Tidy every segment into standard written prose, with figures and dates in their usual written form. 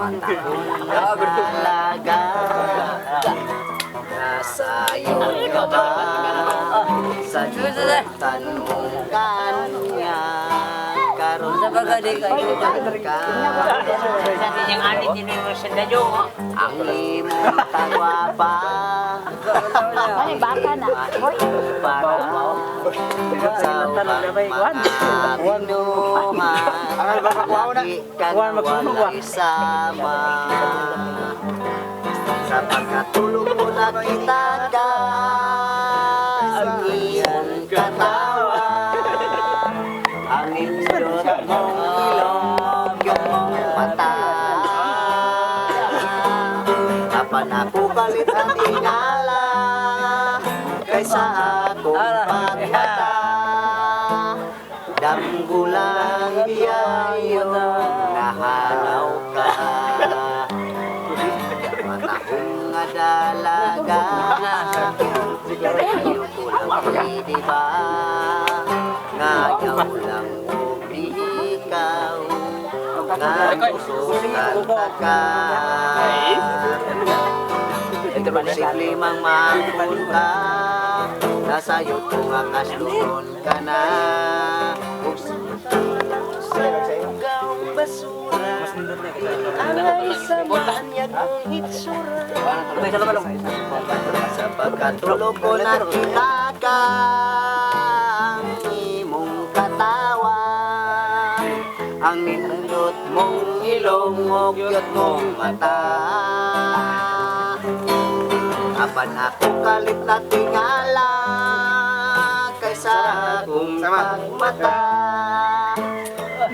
Talaga nasayo ka ba sa jutan mong kanya karon sa bagay kayo ka Yang alin din mo sa dadyo. ang imong tagwapa Ay, baka na. Hoy. para sa mga binuhan di ka na walay sama sa pagkatulog mo nakita ka ang iyong katawa ang indot mong ilong yung mong mata kapan ako kalit ang tingala kaysa akong pagmata damgulang biyayo nahanaw ka matahong nga dalaga ayaw ko lang pwede ba ngayaw lang o ikaw nga gusto kang ka simple mang makunta nasayo ko nga kaslunod ka na ikaw basura alay sa manyag mong itsura sa pagkatulog ko nakita ka ang imong katawa ang nindot mong ilong o cute mong mata kapan ako kalit na tingala kaysa akong pagmata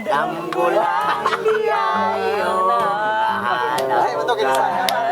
dambulan liyayo nahalaw ka